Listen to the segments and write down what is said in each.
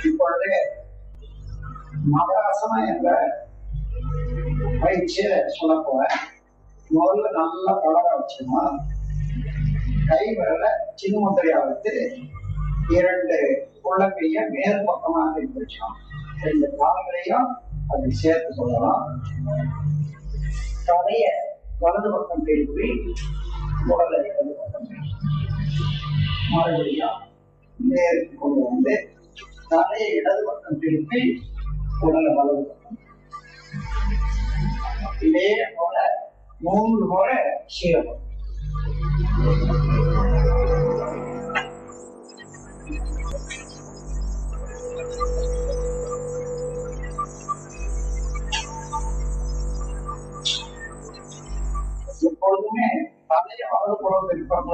இப்பொழுது மகராசனம் என்ற பயிற்சியை சொல்ல போறேன். முதல்ல நல்லா பழக வச்சுக்கணும். கை விரல சின்ன முத்திரையா வைத்து 2 உள்ளங்கைய மேல் பக்கமாக வச்சோம். 2 கால்களையும் அதை சேர்த்து சொல்லலாம். தலைய வலது பக்கம் திருப்பி உடலை இடது பக்கம் மறுபடியும் நேருக்கு கொண்டு வந்து தலையை இடது பக்கம் திருப்பி உடலை வலது பக்கம். இதே போல 3 முறை செய்யணும். எப்பொழுதுமே தலையை வலது புறம் திருப்பம்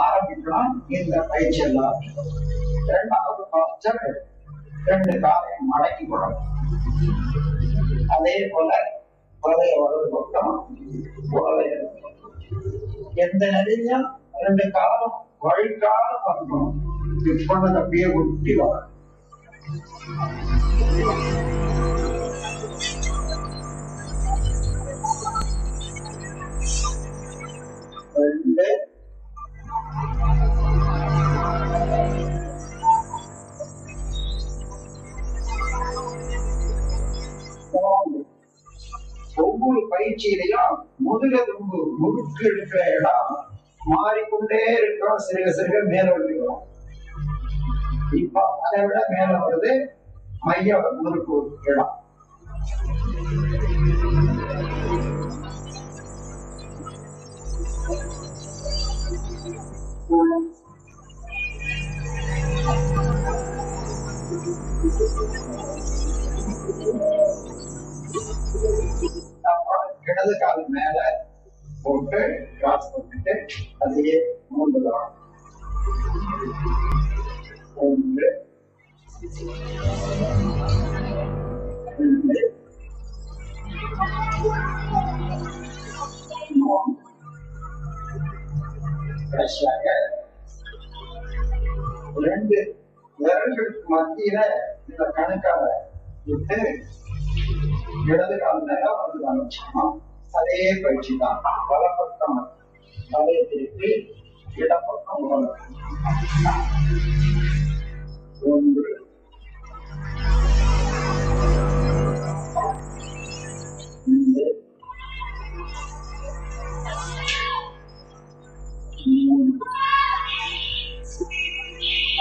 ஆரம்பிக்கலாம். இந்த பயிற்சி எல்லாம் 2வது பாஸ்டர் 2 காலையும் மடக்கி கொள்ளணும். அதே போல தலைய வலது பக்கம் உடலை எந்த நிலையிலும் 2 காலம் வழிகால பண்ணணும். இப்பொழுது அப்படியே ஒட்டி வரும். ஒவ்வொரு பயிற்சியிலையும் முதுகெலும்பு முறுக்கு எடுக்கிற இடம் மாறிக்கொண்டே இருக்கிறோம். சிறுக சிறுக மேல வருகிறோம். இப்ப அதை விட மேல வருது மைய முறுக்கு இடம். இடது கால் மேல போட்டு கிராஸ் பண்ணிட்டு அதையே 3 தரம். 1 2 3. கடைசியாக 2 விரல்களுக்கு மத்தியில இந்த கணுக்கால விட்டு இடது கால் மேல வந்து காமிச்சோம். அதே பயிற்சி தான். வலப்பக்கம் தலையை திருப்பி இடப்பக்கம் உடல். 1 2 3.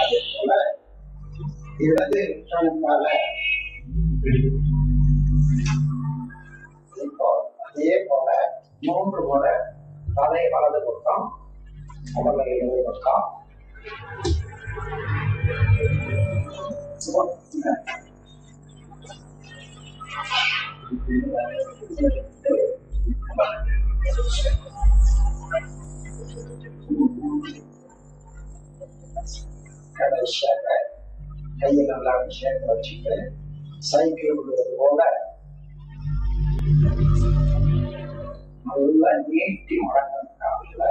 அதே போல இடது கணுக்கால அதே போல 3 முறை தலை வலது பக்கம் உடலை இடது பக்கம். கடைசியாக கையை நல்லா விஷயத்தை வச்சுட்டு சைக்கிள் விடுவது போல நல்லா நீட்டி மடங்கால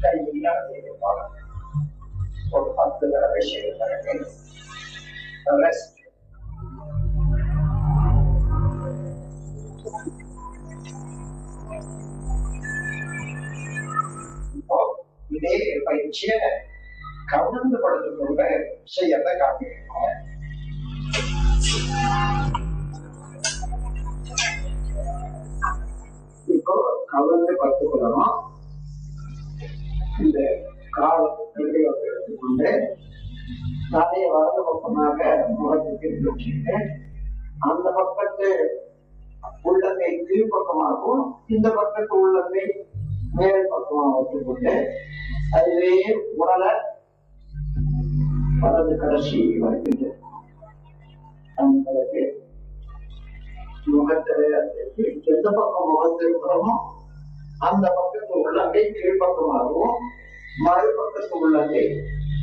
கையில ஒரு 10 தடவை செய்த பிறகு ரெஸ்ட். இப்போ இதே பயிற்சியை கவர்ந்து படுத்து கொண்டு செய்யறத காட்டியிருக்கோம். இப்போ கவர்ந்து படுத்துக் கொள்ளணும். இந்த காலை எடுத்துக்கொண்டு தலையை வலது பக்கமாக முகத்துக்கு வச்சுட்டு அந்த பக்கத்து உள்ளங்கை கீழ்பக்கமாகவும் இந்த பக்கத்து உள்ளங்கை மேல் பக்கமாக வைத்துக்கொண்டு அதுவே உடலை வலது கடைசி வருகின்ற பிறகு முகத்திலே எந்த பக்கம் முகத்தில் இருக்கிறோமோ அந்த பக்கத்து உள்ளங்கை கீழ்பக்கமாகவும் மறுபக்கத்து உள்ளங்கை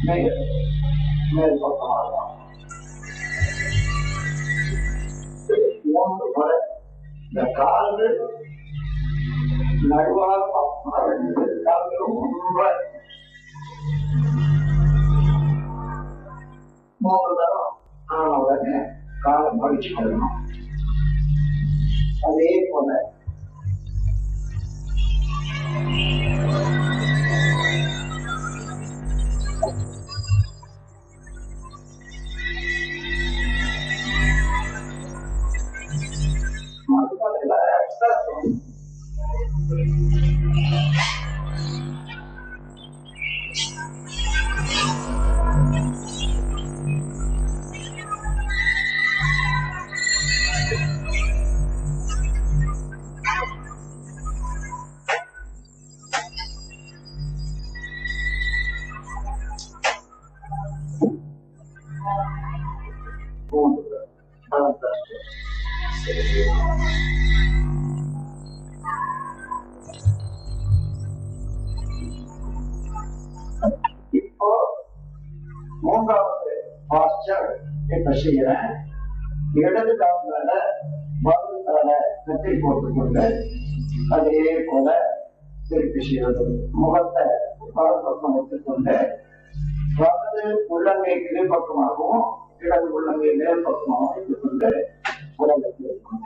மேல் பக்கமாகும். 3 முறை இந்த கால்கள் நடுவாக 2 கால்களும் ஒன்றாக 3 தரம் வச்சுக்கணும். அதே போல இப்போ மூன்றாவது பாஸ்டர் இப்ப செய்யறேன். இடது கால வலது கால கட்டி போட்டுக்கொண்டு அதே போல திருப்பி செய்வது. முகத்தை வலது பக்கம் வைத்துக்கொண்டு வலது உள்ளங்கை கீழ்பக்கமாகவும் இடது உள்ளங்கை மேல் பக்கமாகவும் வைத்துக்கொண்டு உடலுக்கு இருக்கும்.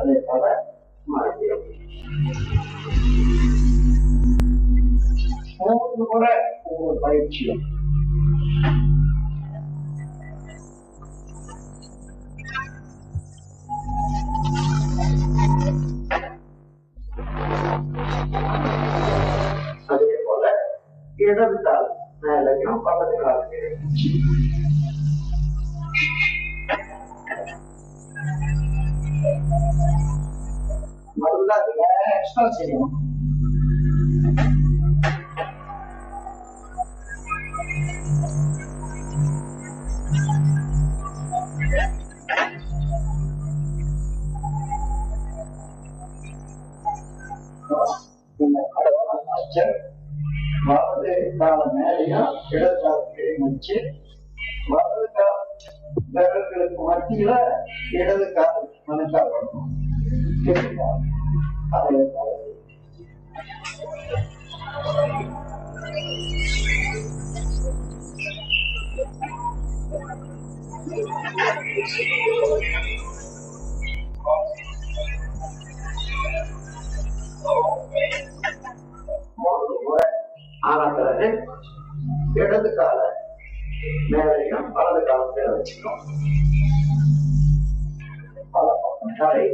அதே போல மறுபடியும் 3 முறை ஒவ்வொரு பயிற்சியும். அதே போல இடது கால் மேலையும் வலது கால் நல்லா ரிலாக்ஸா செய்யணும். வலது கால மேலையும் இடது காலத்தை வச்சு வலது கால விரல்களுக்கு மத்தியில இடது கால மனக்கால் வரணும். அதே போல ஆன பிறகு இடது கால மேலையும் வலது காலத்தை வச்சுக்கணும். பல பக்கம் தலை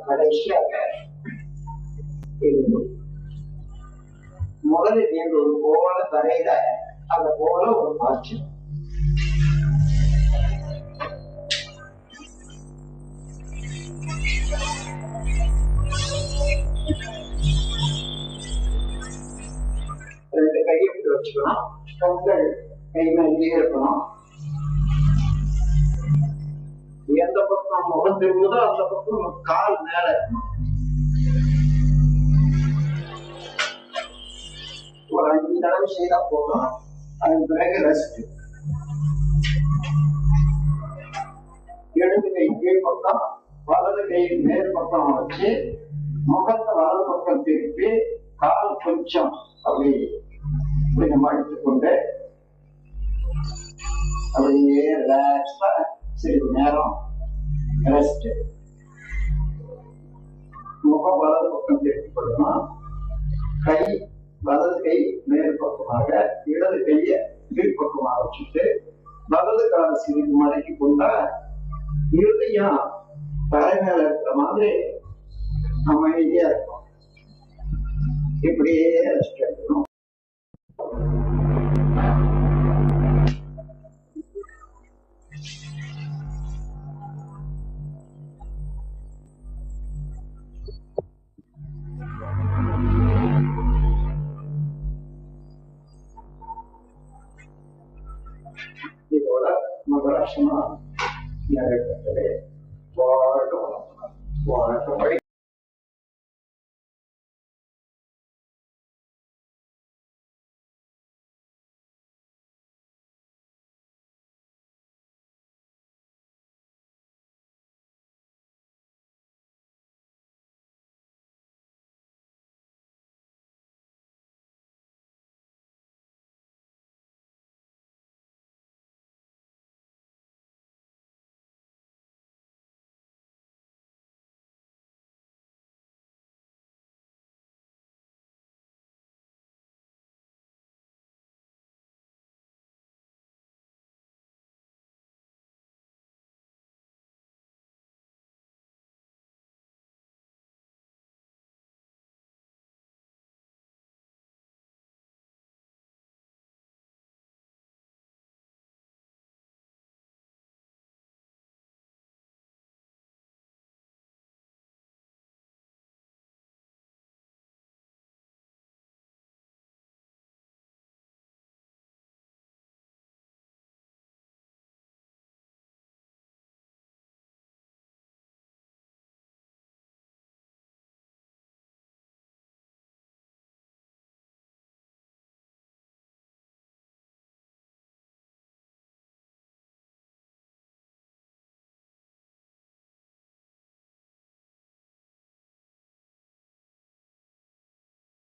கடைசியாக முதலில் நீங்க ஒரு போல தரையில அந்த போல ஒரு காட்சி ரெண்டு கையை இப்படி வச்சுக்கணும். கண்கள் கை மேலே இருக்கணும். எந்த பக்கம் முகம் திரும்புதோ அந்த பக்கம் கால் மேல இருக்கணும். ஒரு 5 தடவை செய்தா போதும். அதன் பிறகு ரெஸ்ட். இடது கை கீழ் பக்கம் வலது கை மேல் பக்கம் வச்சு முகத்தை வலது பக்கம் திருப்பி கால் கொஞ்சம் அப்படி கொஞ்சம் அடித்துக்கொண்டு அப்படியே ரிலாக்ஸா சிறிது நேரம் ரெஸ்ட். முகம் வலது பக்கம் திருப்பி கொடுக்கணும். கை வலது கை மேல் பக்கமாக இடது கையை கீழ்பக்கமாக வச்சுட்டு வலது கால சிறிது மடக்கி கொண்டா இறுதியும் தலை மேல இருக்கிற மாதிரி அமைதியா இருக்கும். இப்படியே ரெஸ்ட் எடுக்கணும். இதோட மகராசனா நிறைவேற்றவே